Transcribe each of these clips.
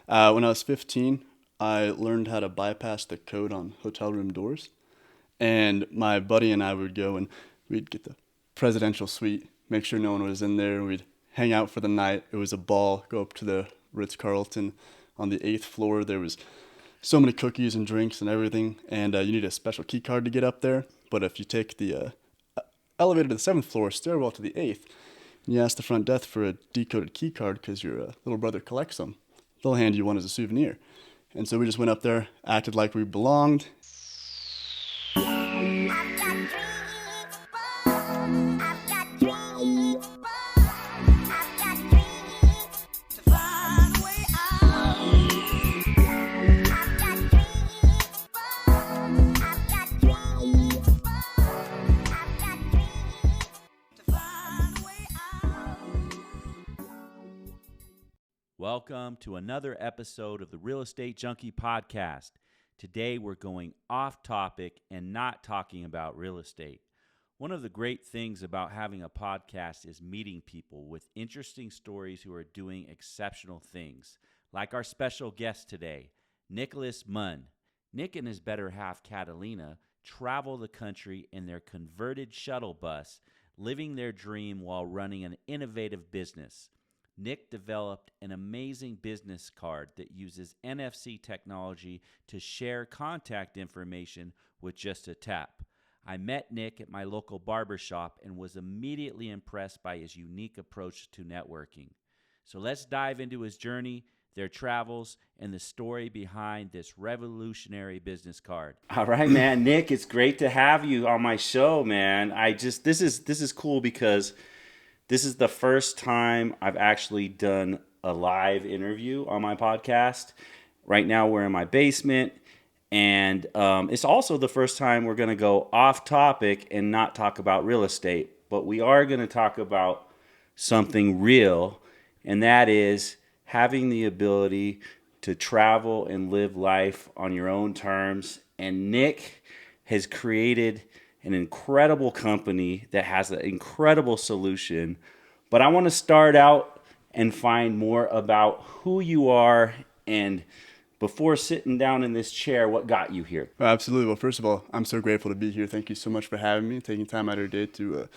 When I was 15, I learned how to bypass the code on hotel room doors. And my buddy and I would go and we'd get the presidential suite, make sure no one was in there. We'd hang out for the night. It was a ball. Go up to the Ritz-Carlton on the 8th floor. There was so many cookies and drinks and everything. And you need a special key card to get up there. But if you take the elevator to the 7th floor, stairwell to the 8th, and you ask the front desk for a decoded key card because your little brother collects them, they'll hand you one as a souvenir. And so we just went up there, acted like we belonged. Welcome to another episode of the Real Estate Junkie podcast. Today we're going off topic and not talking about real estate. One of the great things about having a podcast is meeting people with interesting stories who are doing exceptional things, like our special guest today, Nicholas Munn. Nick and his better half, Catalina, travel the country in their converted shuttle bus, living their dream while running an innovative business. Nick developed an amazing business card that uses NFC technology to share contact information with just a tap. I met Nick at my local barbershop and was immediately impressed by his unique approach to networking. So let's dive into his journey, their travels, and the story behind this revolutionary business card. All right, man. Nick, it's great to have you on my show, man. This is cool because this is the first time I've actually done a live interview on my podcast. Right now we're in my basement, and it's also the first time we're going to go off topic and not talk about real estate, but we are going to talk about something real, and that is having the ability to travel and live life on your own terms. And Nick has created an incredible company that has an incredible solution. But I want to start out and find more about who you are, and before sitting down in this chair, what got you here? Absolutely. Well, first of all, I'm so grateful to be here. Thank you so much for having me, taking time out of your day to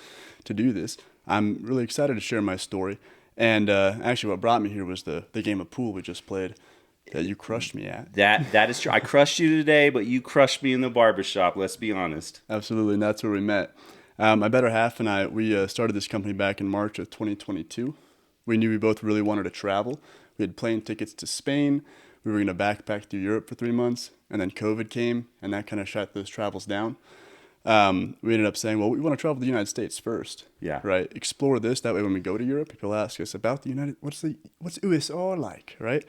do this. I'm really excited to share my story. And actually what brought me here was the game of pool we just played that you crushed me at. That is true. I crushed you today, but you crushed me in the barbershop, let's be honest. Absolutely, and that's where we met. My better half and I, we started this company back in March of 2022. We knew we both really wanted to travel. We had plane tickets to Spain. We were going to backpack through Europe for 3 months, and then COVID came, and that kind of shut those travels down. We ended up saying, well, we want to travel to the United States first. Yeah. Right. Explore this. That way when we go to Europe, people ask us about what's USA like, right?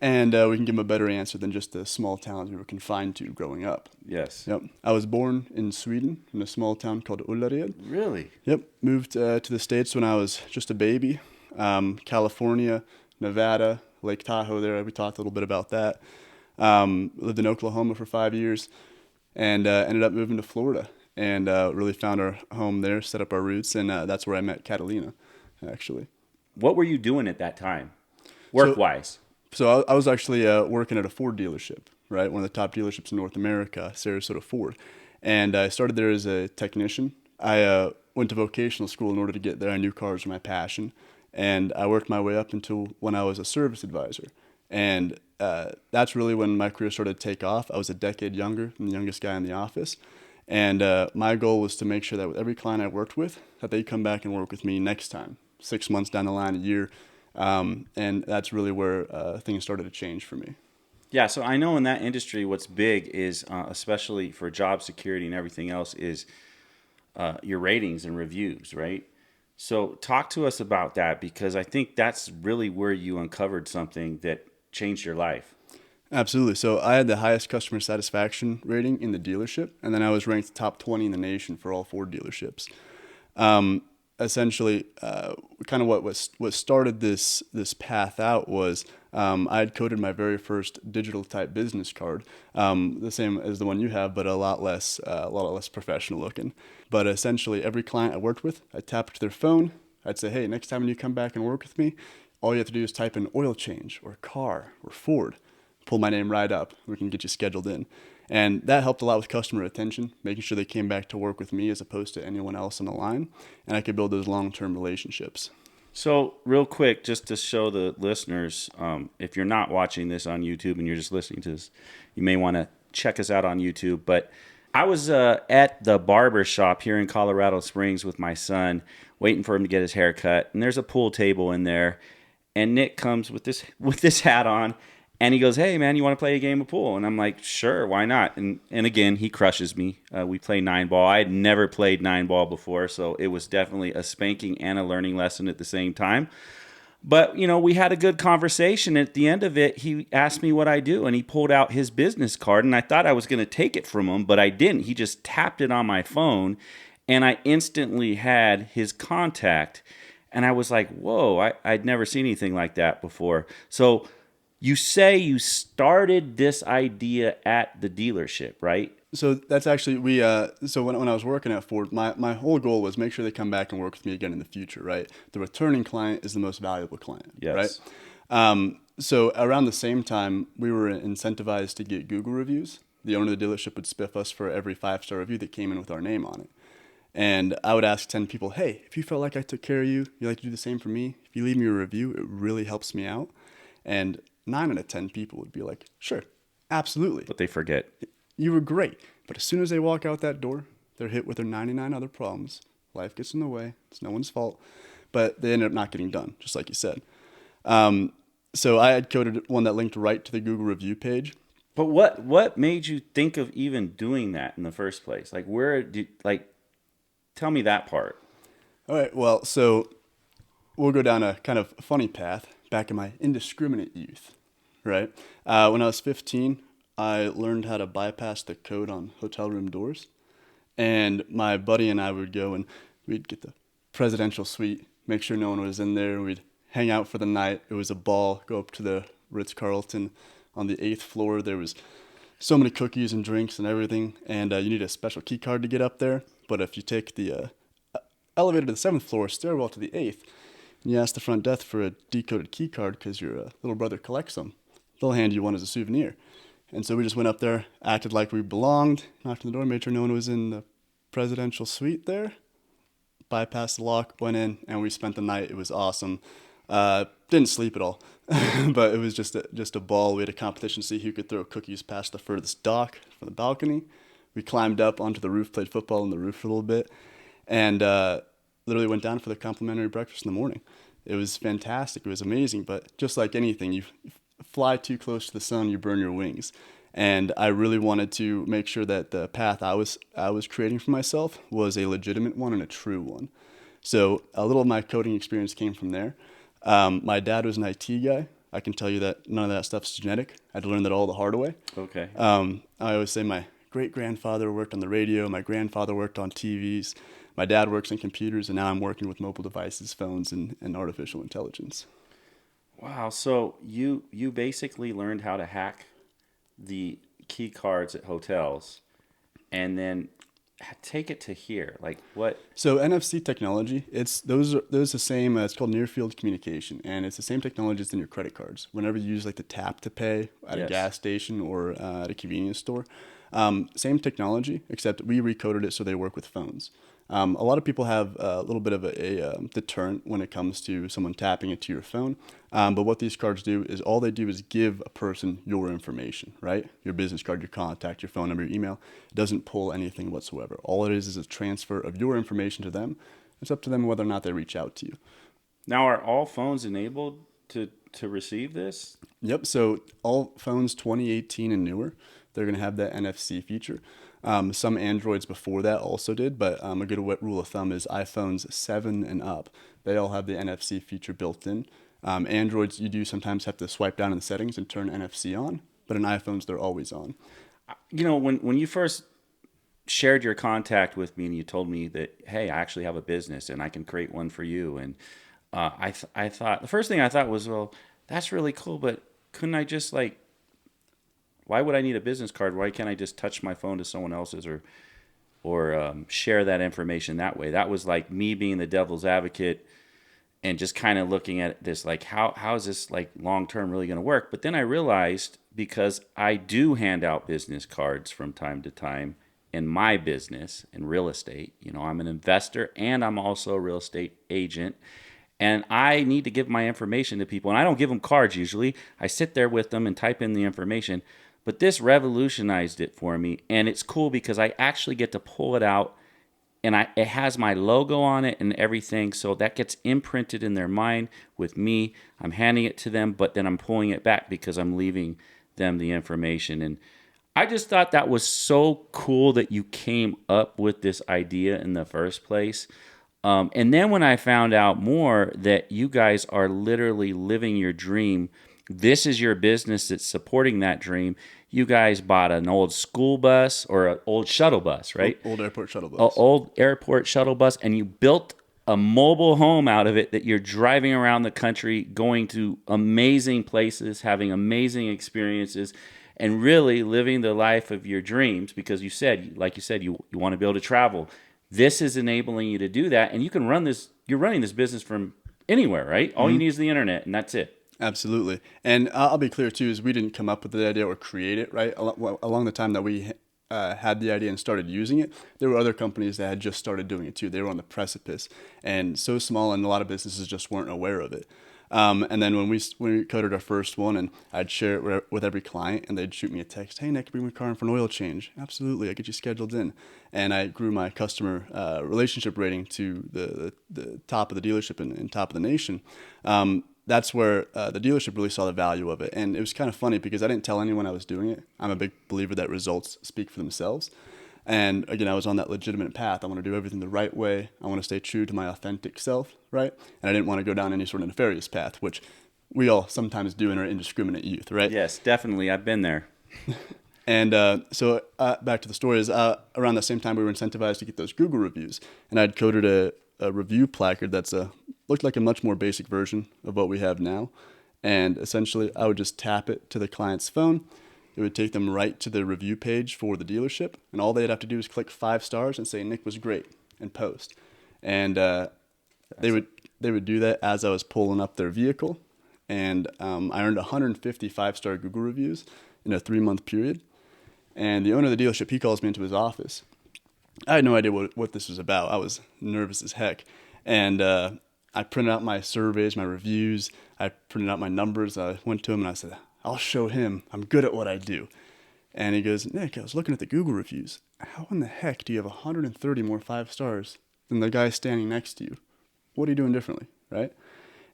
And we can give them a better answer than just the small towns we were confined to growing up. Yes. Yep. I was born in Sweden, in a small town called Ullared. Really? Yep. Moved to the States when I was just a baby. California, Nevada, Lake Tahoe there. We talked a little bit about that. Lived in Oklahoma for 5 years and ended up moving to Florida and really found our home there, set up our roots, and that's where I met Catalina, actually. What were you doing at that time, work-wise? So I was actually working at a Ford dealership, right? One of the top dealerships in North America, Sarasota Ford. And I started there as a technician. I went to vocational school in order to get there. I knew cars were my passion. And I worked my way up until when I was a service advisor. And that's really when my career started to take off. I was a decade younger than the youngest guy in the office. And my goal was to make sure that with every client I worked with, that they'd come back and work with me next time, 6 months down the line, a year. And that's really where things started to change for me. Yeah, so I know in that industry what's big is, especially for job security and everything else, is your ratings and reviews, right? So talk to us about that, because I think that's really where you uncovered something that changed your life. Absolutely. So I had the highest customer satisfaction rating in the dealership, and then I was ranked top 20 in the nation for all Ford dealerships. Essentially, kind of what started this path out was I had coded my very first digital type business card, the same as the one you have, but a lot less professional looking. But essentially, every client I worked with, I'd tap to their phone. I'd say, hey, next time when you come back and work with me, all you have to do is type in oil change or car or Ford, pull my name right up. We can get you scheduled in. And that helped a lot with customer retention, making sure they came back to work with me as opposed to anyone else on the line. And I could build those long-term relationships. So real quick, just to show the listeners, if you're not watching this on YouTube and you're just listening to this, you may want to check us out on YouTube. But I was at the barbershop here in Colorado Springs with my son, waiting for him to get his hair cut. And there's a pool table in there. And Nick comes with this hat on. And he goes, "Hey, man, you want to play a game of pool?" And I'm like, "Sure, why not?" And again, he crushes me. We play 9-ball. I had never played 9-ball before, so it was definitely a spanking and a learning lesson at the same time. But, we had a good conversation. At the end of it, he asked me what I do, and he pulled out his business card, and I thought I was going to take it from him, but I didn't. He just tapped it on my phone, and I instantly had his contact. And I was like, whoa, I'd never seen anything like that before. So you say you started this idea at the dealership, right? So that's actually, so when I was working at Ford, my whole goal was make sure they come back and work with me again in the future, right? The returning client is the most valuable client, yes. Right? So around the same time, we were incentivized to get Google reviews. The owner of the dealership would spiff us for every 5-star review that came in with our name on it. And I would ask 10 people, hey, if you felt like I took care of you, you'd like to do the same for me? If you leave me a review, it really helps me out. And 9 out of 10 people would be like, sure, absolutely. But they forget. You were great. But as soon as they walk out that door, they're hit with their 99 other problems. Life gets in the way. It's no one's fault. But they ended up not getting done, just like you said. So I had coded one that linked right to the Google review page. But what made you think of even doing that in the first place? Tell me that part. All right, well, so we'll go down a kind of funny path back in my indiscriminate youth, right? When I was 15, I learned how to bypass the code on hotel room doors. And my buddy and I would go and we'd get the presidential suite, make sure no one was in there. We'd hang out for the night. It was a ball, go up to the Ritz-Carlton on the 8th floor. There was so many cookies and drinks and everything. And you need a special key card to get up there. But if you take the elevator to the 7th floor, stairwell to the 8th, and you ask the front desk for a decoded key card because your little brother collects them, they'll hand you one as a souvenir. And so we just went up there, acted like we belonged, knocked on the door, made sure no one was in the presidential suite there, bypassed the lock, went in, and we spent the night. It was awesome. Didn't sleep at all, but it was just a ball. We had a competition to see who could throw cookies past the furthest dock from the balcony. We climbed up onto the roof, played football on the roof for a little bit, and literally went down for the complimentary breakfast in the morning. It was fantastic. It was amazing. But just like anything, you fly too close to the sun, you burn your wings. And I really wanted to make sure that the path I was creating for myself was a legitimate one and a true one. So a little of my coding experience came from there. My dad was an IT guy. I can tell you that none of that stuff's genetic. I had to learn that all the hard way. Okay. I always say my great-grandfather worked on the radio. My grandfather worked on TVs. My dad works in computers, and now I'm working with mobile devices, phones, and artificial intelligence. Wow. So you basically learned how to hack the key cards at hotels and then take it to here. Like what? So NFC technology, those are the same. It's called near field communication, and it's the same technology as in your credit cards. Whenever you use like the tap to pay at a gas station or at a convenience store, same technology, except we recoded it so they work with phones. A lot of people have a little bit of a deterrent when it comes to someone tapping into your phone. But what these cards do is all they do is give a person your information, right? Your business card, your contact, your phone number, your email. It doesn't pull anything whatsoever. All it is a transfer of your information to them. It's up to them whether or not they reach out to you. Now, are all phones enabled to receive this? Yep. So all phones 2018 and newer, they're going to have that NFC feature. Some Androids before that also did, but a good rule of thumb is iPhones 7 and up. They all have the NFC feature built in. Androids, you do sometimes have to swipe down in the settings and turn NFC on, but in iPhones, they're always on. You know, when you first shared your contact with me and you told me that, hey, I actually have a business and I can create one for you. And I thought, the first thing I thought was, well, that's really cool, but couldn't I just why would I need a business card? Why can't I just touch my phone to someone else's or share that information that way? That was like me being the devil's advocate and just kind of looking at this like how is this like long term really going to work? But then I realized, because I do hand out business cards from time to time in my business in real estate. I'm an investor and I'm also a real estate agent. And I need to give my information to people. And I don't give them cards usually. I sit there with them and type in the information. But this revolutionized it for me. And it's cool because I actually get to pull it out, and it has my logo on it and everything. So that gets imprinted in their mind with me. I'm handing it to them, but then I'm pulling it back because I'm leaving them the information. And I just thought that was so cool that you came up with this idea in the first place. And then when I found out more that you guys are literally living your dream, this is your business that's supporting that dream. You guys bought an old school bus or an old shuttle bus, right? Old airport shuttle bus. Old airport shuttle bus, and you built a mobile home out of it that you're driving around the country, going to amazing places, having amazing experiences, and really living the life of your dreams, because you said, you want to be able to travel. This is enabling you to do that, and you can run this. You're running this business from anywhere, right? All you need is the internet, and that's it. Absolutely. And I'll be clear too, is we didn't come up with the idea or create it, right? Along the time that we had the idea and started using it, there were other companies that had just started doing it too. They were on the precipice, and so small, and a lot of businesses just weren't aware of it. And then when we coded our first one, and I'd share it with every client, and they'd shoot me a text, "Hey Nick, bring my car in for an oil change." Absolutely, I get you scheduled in. And I grew my customer relationship rating to the top of the dealership and top of the nation. That's where the dealership really saw the value of it. And it was kind of funny because I didn't tell anyone I was doing it. I'm a big believer that results speak for themselves. And again, I was on that legitimate path. I want to do everything the right way. I want to stay true to my authentic self, right? And I didn't want to go down any sort of nefarious path, which we all sometimes do in our indiscriminate youth, right? Yes, definitely. I've been there. And so back to the story is around the same time we were incentivized to get those Google reviews. And I'd coded a review placard that's looked like a much more basic version of what we have now. And essentially, I would just tap it to the client's phone. It would take them right to the review page for the dealership. And all they'd have to do is click 5 stars and say, "Nick was great," and post. And they would do that as I was pulling up their vehicle. And I earned 150 5-star Google reviews in a 3-month period. And the owner of the dealership, he calls me into his office. I had no idea what this was about. I was nervous as heck. And I printed out my surveys, my reviews. I printed out my numbers. I went to him and I said, "I'll show him. I'm good at what I do." And he goes, "Nick, I was looking at the Google reviews. How in the heck do you have 130 more 5 stars than the guy standing next to you? What are you doing differently?" Right?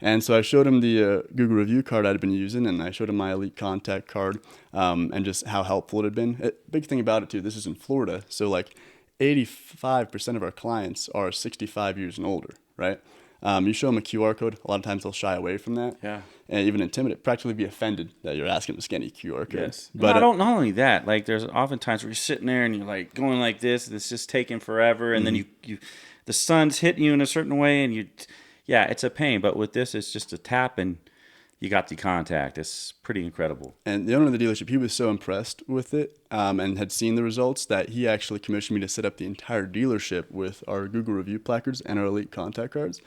And so I showed him the Google review card I'd been using, and I showed him my Elite Contact card, and just how helpful it had been. Big thing about it too, this is in Florida, so like 85% of our clients are 65 years and older, right? You show them a QR code, a lot of times they'll shy away from that. Yeah. And even intimidate, practically be offended that you're asking them to scan a QR code. Yes. But Not only that, like there's often times where you're sitting there and you're like going like this, and it's just taking forever, and then you the sun's hitting you in a certain way, and it's a pain. But with this, it's just a tap and you got the contact. It's pretty incredible. And the owner of the dealership, he was so impressed with it and had seen the results that he actually commissioned me to set up the entire dealership with our Google review placards and our Elite Contact cards.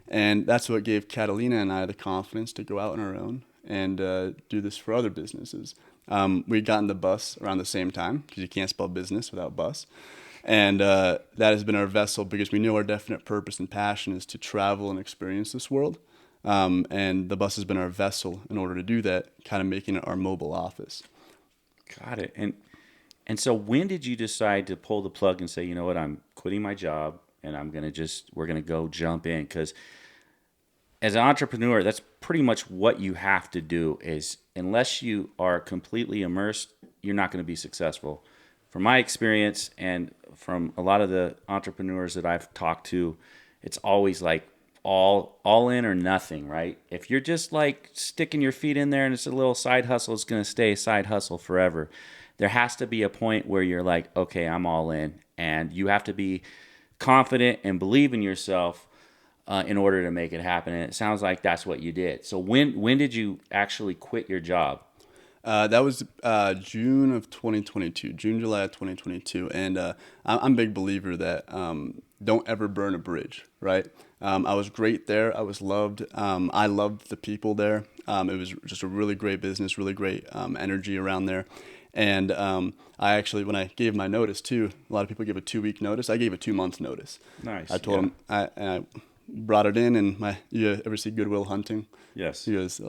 And that's what gave Catalina and I the confidence to go out on our own and do this for other businesses. We'd gotten the bus around the same time, because you can't spell business without bus. And that has been our vessel, because we know our definite purpose and passion is to travel and experience this world. And the bus has been our vessel in order to do that, kind of making it our mobile office. Got it. And so when did you decide to pull the plug and say, you know what, I'm quitting my job and we're going to go jump in? Because as an entrepreneur, that's pretty much what you have to do. Is unless you are completely immersed, you're not going to be successful. From my experience and from a lot of the entrepreneurs that I've talked to, it's always like all in or nothing, right? If you're just like sticking your feet in there and it's a little side hustle, it's going to stay a side hustle forever. There has to be a point where you're like, okay, I'm all in, and you have to be confident and believe in yourself in order to make it happen. And it sounds like that's what you did. So when did you actually quit your job? That was June of 2022, July of 2022. And I'm a big believer that don't ever burn a bridge, right? I was great there. I was loved. I loved the people there. It was just a really great business, really great energy around there. And I actually, when I gave my notice too, a lot of people give a 2-week notice. I gave a 2-month notice. Nice. I told him, I brought it in, and you ever see Good Will Hunting? Yes. He goes,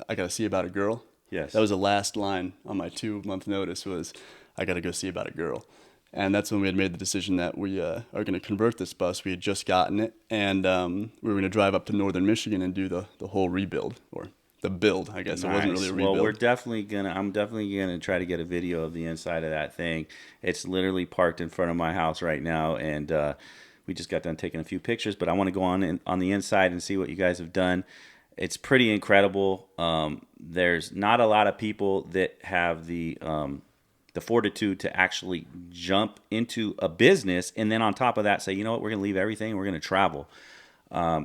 I got to see about a girl. Yes. That was the last line on my 2-month notice was, I got to go see about a girl. And that's when we had made the decision that we are going to convert this bus. We had just gotten it, and we were going to drive up to northern Michigan and do the whole rebuild, or the build, I guess. Nice. It wasn't really a rebuild. Well, I'm definitely gonna try to get a video of the inside of that thing. It's literally parked in front of my house right now, and we just got done taking a few pictures. But I want to go on the inside and see what you guys have done. It's pretty incredible. There's not a lot of people that have the fortitude to actually jump into a business, and then on top of that say, you know what, we're going to leave everything and we're going to travel.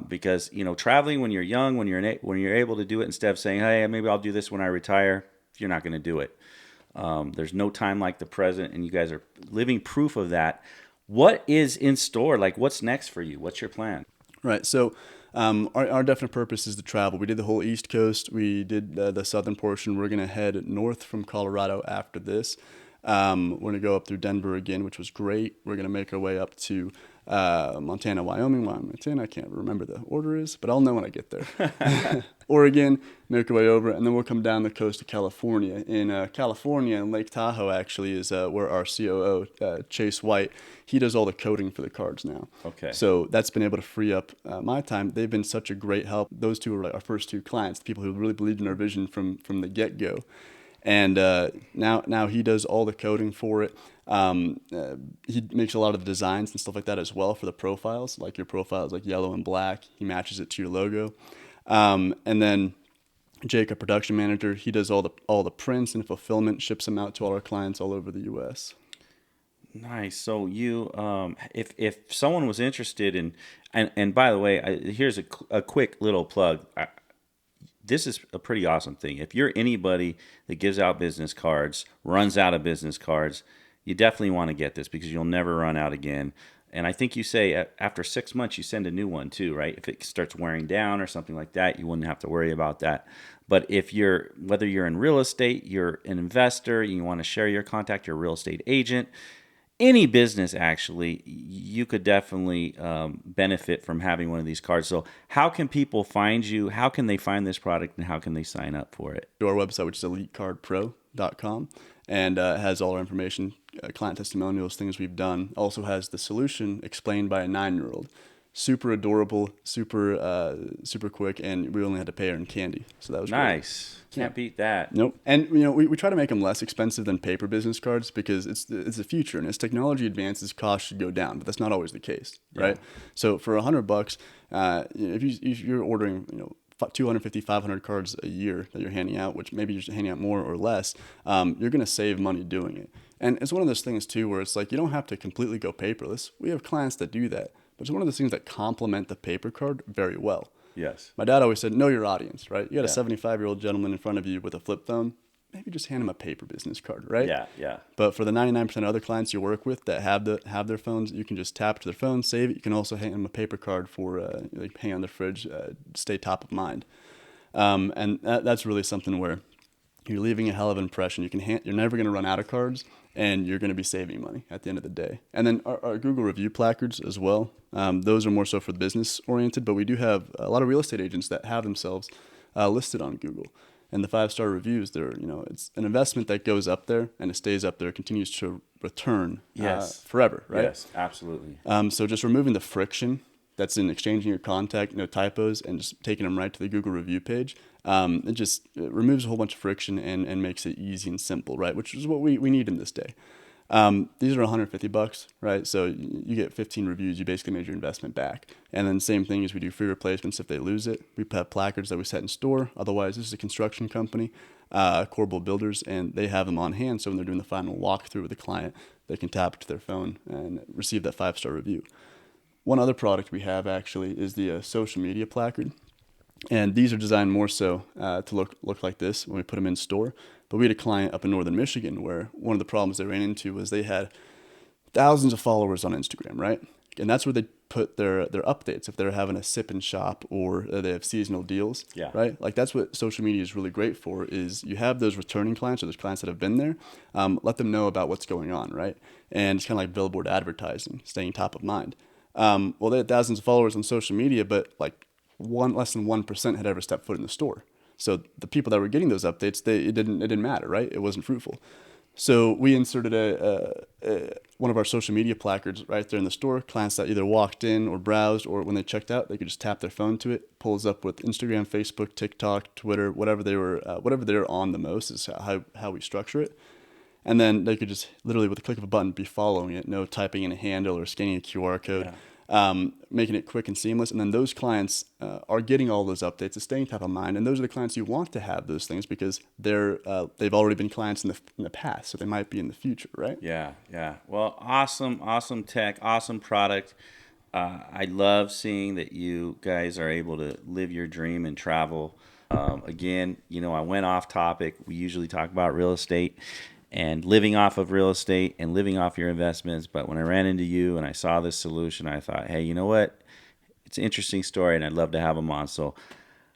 Because, you know, traveling when you're young, when you're able to do it, instead of saying, hey, maybe I'll do this when I retire, you're not going to do it. There's no time like the present, and you guys are living proof of that. What is in store? Like, what's next for you? What's your plan? Right. So our definite purpose is to travel. We did the whole East Coast. We did the southern portion. We're going to head north from Colorado after this. We're going to go up through Denver again, which was great. We're going to make our way up to Montana, Wyoming, Montana. I can't remember the order is, but I'll know when I get there. Oregon, make our way over, and then we'll come down the coast of California. In California, in Lake Tahoe, actually, is where our COO, Chase White, he does all the coding for the cards now. Okay. So that's been able to free up my time. They've been such a great help. Those two were like our first 2 clients, the people who really believed in our vision from the get-go. And now he does all the coding for it. He makes a lot of the designs and stuff like that as well for the profiles. Like your profile is like yellow and black. He matches it to your logo. And then Jake, a production manager, he does all the prints and fulfillment, ships them out to all our clients all over the U.S. Nice. So you, if someone was interested in, and by the way, here's a quick little plug. This is a pretty awesome thing. If you're anybody that gives out business cards, runs out of business cards, you definitely want to get this because you'll never run out again. And I think you say after 6 months, you send a new one too, right? If it starts wearing down or something like that, you wouldn't have to worry about that. But whether you're in real estate, you're an investor, you want to share your contact, you're a real estate agent, any business actually, you could definitely benefit from having one of these cards. So how can people find you? How can they find this product, and how can they sign up for it? To our website, which is 𝐕𝐈𝐃𝐄𝐿𝐒cardpro.com, and has all our information, client testimonials, things we've done. Also has the solution explained by a 9-year-old. Super adorable, super quick, and we only had to pay her in candy. So that was nice. Great. Can't beat that. Nope. And we try to make them less expensive than paper business cards because it's the future, and as technology advances, costs should go down, but that's not always the case, right? Yeah. So for $100, if you're ordering 250, 500 cards a year that you're handing out, which maybe you're handing out more or less, you're going to save money doing it. And it's one of those things too where it's like you don't have to completely go paperless. We have clients that do that, but it's one of those things that complement the paper card very well. Yes. My dad always said, know your audience, right? You got a 75-year-old gentleman in front of you with a flip phone, maybe just hand him a paper business card, right? Yeah. But for the 99% of other clients you work with that have their phones, you can just tap to their phone, save it. You can also hand them a paper card for hang on the fridge, stay top of mind. And that's really something where you're leaving a hell of an impression. You're never going to run out of cards, and you're going to be saving money at the end of the day. And then our Google review placards as well. Those are more so for the business oriented, but we do have a lot of real estate agents that have themselves listed on Google. And the 5-star reviews, it's an investment that goes up there and it stays up there, continues to return forever, right? Yes, absolutely. So just removing the friction that's in exchanging your contact, no typos, and just taking them right to the Google review page. It removes a whole bunch of friction and makes it easy and simple, right? Which is what we need in this day. These are $150, right? So you get 15 reviews, you basically made your investment back. And then same thing as we do free replacements if they lose it. We have placards that we set in store. Otherwise, this is a construction company, Corbel Builders, and they have them on hand. So when they're doing the final walkthrough with the client, they can tap it to their phone and receive that 5-star review. One other product we have actually is the social media placard. And these are designed more so to look like this when we put them in store. But we had a client up in northern Michigan where one of the problems they ran into was they had thousands of followers on Instagram, right? And that's where they put their updates if they're having a sip and shop or they have seasonal deals. Yeah. Right. Like that's what social media is really great for, is you have those returning clients or those clients that have been there. Let them know about what's going on. Right. And it's kind of like billboard advertising, staying top of mind. Well, they had thousands of followers on social media, but like less than 1% had ever stepped foot in the store. So the people that were getting those updates, it didn't matter, right? It wasn't fruitful. So we inserted one of our social media placards right there in the store. Clients that either walked in or browsed, or when they checked out, they could just tap their phone to it. Pulls up with Instagram, Facebook, TikTok, Twitter, whatever they're on the most is how we structure it. And then they could just literally with a click of a button be following it, no typing in a handle or scanning a QR code. Making it quick and seamless. And then those clients are getting all those updates, it's staying top of mind. And those are the clients you want to have those things, because they've already been clients in the past, so they might be in the future, right? Yeah. Well, awesome tech, awesome product. I love seeing that you guys are able to live your dream and travel. Again, I went off topic. We usually talk about real estate and living off of real estate and living off your investments. But when I ran into you and I saw this solution, I thought, hey, you know what? It's an interesting story, and I'd love to have them on. So,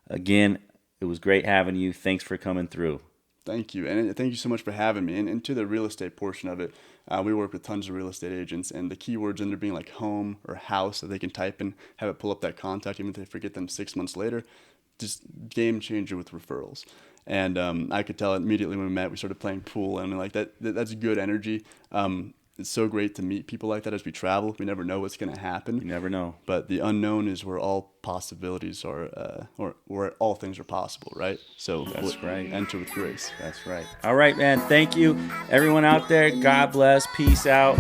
again, it was great having you. Thanks for coming through. Thank you. And thank you so much for having me. And to the real estate portion of it, we work with tons of real estate agents, and the keywords in there being like home or house that they can type in, have it pull up that contact, even if they forget them 6 months later. Just game changer with referrals. And I could tell immediately when we met, we started playing pool, and like that's good energy. It's so great to meet people like that as we travel. We never know what's going to happen. You never know. But the unknown is where all possibilities are, or where all things are possible, right? So that's right. Enter with grace. That's right. All right, man. Thank you. Everyone out there, God bless. Peace out.